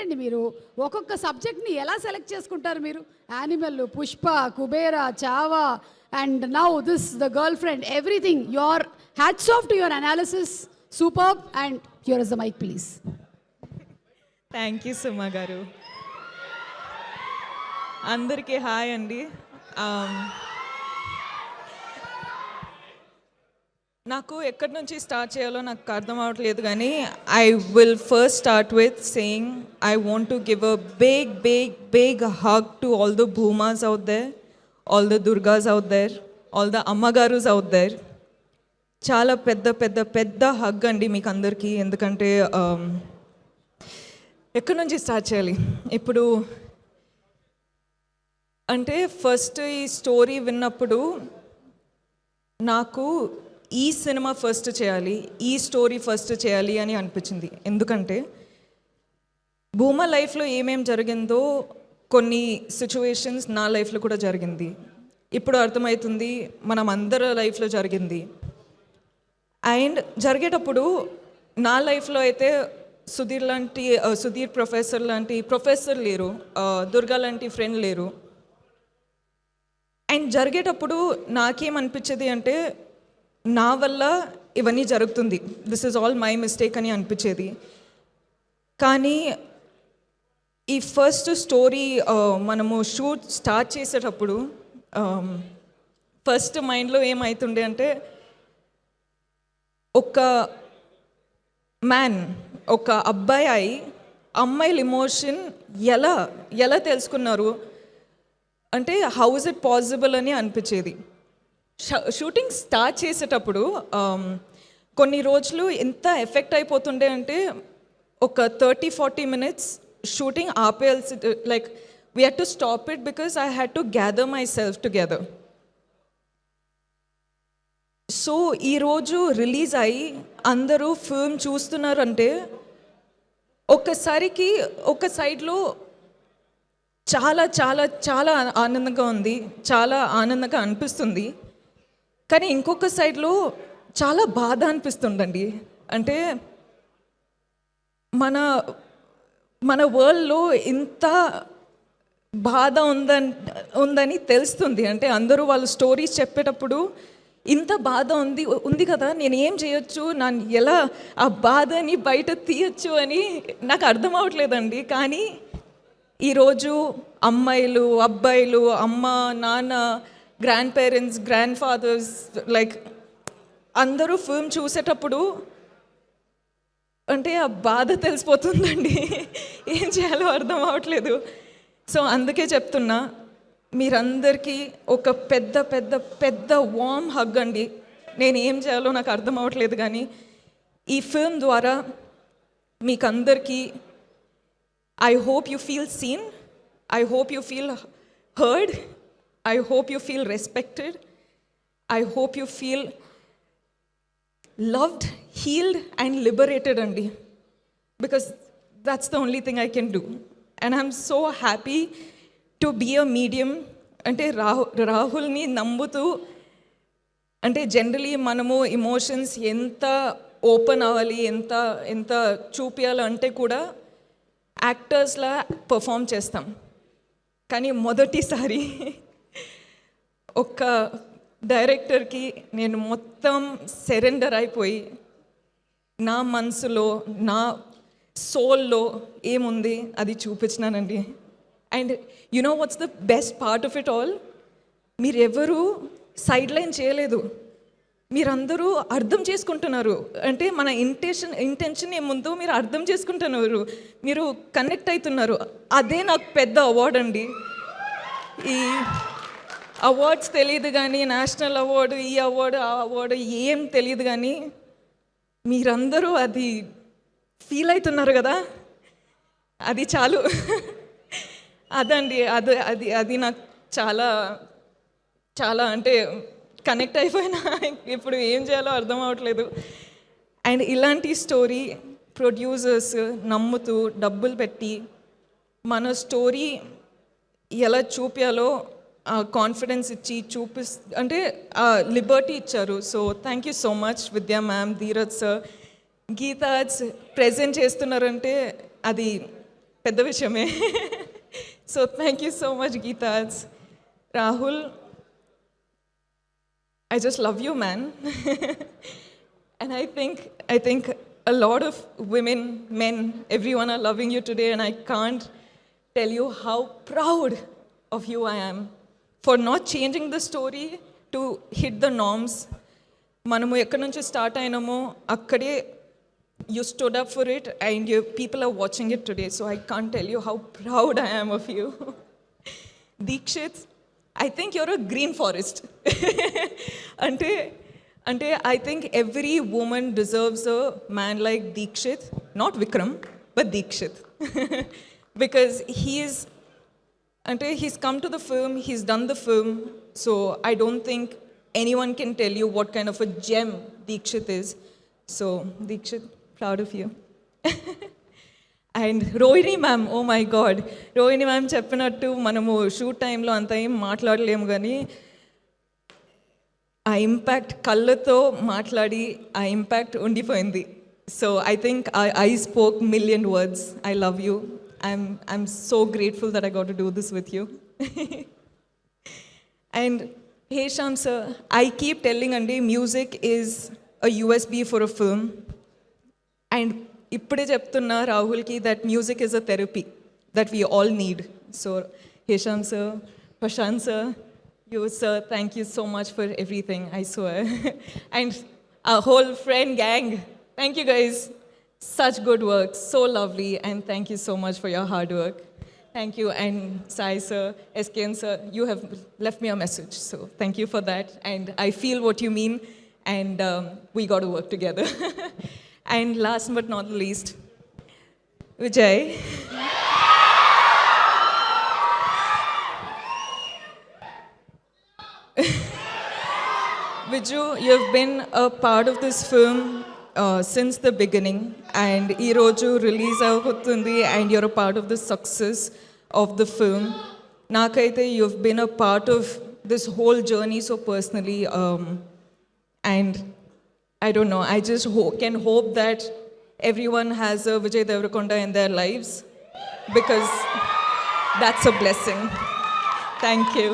ఏంటండి మీరు ఒక్కొక్క సబ్జెక్ట్ని ఎలా సెలెక్ట్ చేసుకుంటారు మీరు? Animal, Pushpa, Kubera, Chhaava and now this the girlfriend, everything. Your hats off to your analysis, superb. And here is the mike please. Thank you Suma garu. అందరికీ హాయ్ అండి. నాకు ఎక్కడి నుంచి స్టార్ట్ చేయాలో నాకు అర్థం అవ్వట్లేదు, కానీ I will first start with saying I want to give a big big big hug to all the భూమాస్ అవుట్ దేర్, ఆల్ ద దుర్గాస్ అవుట్ దేర్, ఆల్ ద అమ్మగారుస్ అవుట్ దేర్. చాలా పెద్ద పెద్ద పెద్ద హగ్ అండి మీకు అందరికీ. ఎందుకంటే ఎక్కడి నుంచి స్టార్ట్ చేయాలి ఇప్పుడు అంటే, ఫస్ట్ ఈ స్టోరీ విన్నప్పుడు నాకు ఈ సినిమా ఫస్ట్ చేయాలి, ఈ స్టోరీ ఫస్ట్ చేయాలి అని అనిపించింది. ఎందుకంటే భూమా లైఫ్లో ఏమేం జరిగిందో కొన్ని సిచ్యువేషన్స్ నా లైఫ్లో కూడా జరిగింది. ఇప్పుడు అర్థమవుతుంది మనం అందరి లైఫ్లో జరిగింది. అండ్ జరిగేటప్పుడు నా లైఫ్లో అయితే సుధీర్ ప్రొఫెసర్ లాంటి ప్రొఫెసర్ లేరు, దుర్గా లాంటి ఫ్రెండ్ లేరు. అండ్ జరిగేటప్పుడు నాకేమనిపించేది అంటే, నా వల్ల ఇవన్నీ జరుగుతుంది, this is all my mistake అని అనిపించేది. కానీ ఈ ఫస్ట్ స్టోరీ మనము షూట్ స్టార్ట్ చేసేటప్పుడు ఫస్ట్ మైండ్లో ఏమవుతుండే అంటే, ఒక మ్యాన్, ఒక అబ్బాయి అమ్మాయిల ఎమోషన్ ఎలా తెలుసుకున్నారు అంటే, హౌ ఇస్ ఇట్ పాసిబుల్ అని అనిపించేది. షూటింగ్ స్టార్ట్ చేసేటప్పుడు కొన్ని రోజులు ఎంత ఎఫెక్ట్ అయిపోతుండే అంటే, ఒక 30-40 minutes షూటింగ్ ఆపేయాల్సి, like we had to stop it because I had to gather myself together. So ఈరోజు రిలీజ్ అయ్యి అందరూ ఫిల్మ్ చూస్తున్నారంటే, ఒక్కసారికి ఒక సైడ్లో చాలా చాలా చాలా ఆనందంగా ఉంది, చాలా ఆనందంగా అనిపిస్తుంది. కానీ ఇంకొక సైడ్లో చాలా బాధ అనిపిస్తుందండి. అంటే మన వరల్డ్లో ఇంత బాధ ఉందని తెలుస్తుంది. అంటే అందరూ వాళ్ళ స్టోరీస్ చెప్పేటప్పుడు ఇంత బాధ ఉంది కదా, నేను ఏం చేయొచ్చు, నన్ను ఎలా ఆ బాధని బయట తీయచ్చు అని నాకు అర్థం అవ్వట్లేదండి. కానీ ఈరోజు అమ్మాయిలు, అబ్బాయిలు, అమ్మ, నాన్న, grandparents, grandfathers, like అందరూ ఫిల్మ్ చూసేటప్పుడు అంటే ఆ బాధ తెలిసిపోతుందండి. ఏం చేయాలో అర్థం అవ్వట్లేదు. సో అందుకే చెప్తున్నా, మీరందరికీ ఒక పెద్ద పెద్ద పెద్ద వార్మ్ హగ్ అండి. నేను ఏం చేయాలో నాకు అర్థం అవ్వట్లేదు, కానీ ఈ ఫిల్మ్ ద్వారా మీకందరికీ I hope you feel seen. I hope you feel heard. I hope you feel respected. I hope you feel loved, healed and liberated, Andi. Because that's the only thing I can do. And I'm so happy to be a medium. Ante Rahul ni nambutu. Ante generally manamu emotions enta open avali, enta చూపియాలి అంటే కూడా యాక్టర్స్లా perform చేస్తాం. కానీ మొదటిసారి ఒక డైరెక్టర్కి నేను మొత్తం surrender అయిపోయి, నా మనసులో, నా సోల్లో ఏముంది అది చూపించినానండి. And you know what's the best part of it all, మీరెవరూ సైడ్ లైన్ చేయలేదు, మీరందరూ అర్థం చేసుకుంటున్నారు. అంటే మన ఇంటెన్షన్ ఏముందో మీరు అర్థం చేసుకుంటున్నారు, మీరు కనెక్ట్ అవుతున్నారు. అదే నాకు పెద్ద అవార్డు అండి. ఈ అవార్డ్స్ తెలియదు కానీ, నేషనల్ అవార్డు, ఈ అవార్డు, ఆ అవార్డు ఏం తెలియదు, కానీ మీరందరూ అది ఫీల్ అవుతున్నారు కదా, అది చాలు. అదండి, అది నాకు చాలా చాలా అంటే కనెక్ట్ అయిపోయినా ఇప్పుడు ఏం చేయాలో అర్థం అవ్వట్లేదు. అండ్ ఇలాంటి స్టోరీ ప్రొడ్యూసర్స్ నమ్ముతూ డబ్బులు పెట్టి మన స్టోరీ ఎలా చూపించాలో కాన్ఫిడెన్స్ ఇచ్చి అంటే లిబర్టీ ఇచ్చారు. So thank you so much విద్యా మ్యామ్, ధీరజ్ సార్, గీతాజ్ ప్రెజెంట్ చేస్తున్నారంటే అది పెద్ద విషయమే. So thank you so much గీతాజ్. Rahul, I just love you, man. And I think a lot of women, men, everyone are loving you today, and I can't tell you how proud of you I am for not changing the story to hit the norms. మనము ఎక్కడి నుంచి start అయినామో అక్కడే you stood up for it, and people are watching it today, so I can't tell you how proud I am of you. Deekshit, I think you're a green forest. అంటే I think every woman deserves a man like Deekshit, not Vikram, but Deekshit. Because he's come to the film, he's done the film, so I don't think anyone can tell you what kind of a gem Deekshit is. So Deekshit, proud of you. And Rohini ma'am, oh my God, Rohini ma'am చెప్పినట్టు మనము shoot టైంలో అంత ఏం మాట్లాడలేము, కానీ ఆ impact కళ్ళతో మాట్లాడి ఆ ఇంపాక్ట్ ఉండిపోయింది. So I think I spoke million words. I love you. I'm so grateful that I got to do this with you. And Hesham sir, I keep telling అండి, music is a USB for a film. And ఇప్పుడే చెప్తున్నా రాహుల్కి that music is a therapy that we all need. So Hesham sir, Prashanth sir, you sir, thank you so much for everything, I swear. And our whole friend gang, thank you guys. Such good work, so lovely, and thank you so much for your hard work. Thank you. And Sai sir, SKN sir, you have left me a message, so thank you for that. And I feel what you mean, and we got to work together. And last but not least, Vijay. Viju, you've been a part of this film since the beginning, and ee roju release avutundi, and you're a part of the success of the film. Nakaithe you've been a part of this whole journey so personally, and I don't know, I just can hope that everyone has a Vijay Deverakonda in their lives, because that's a blessing. Thank you.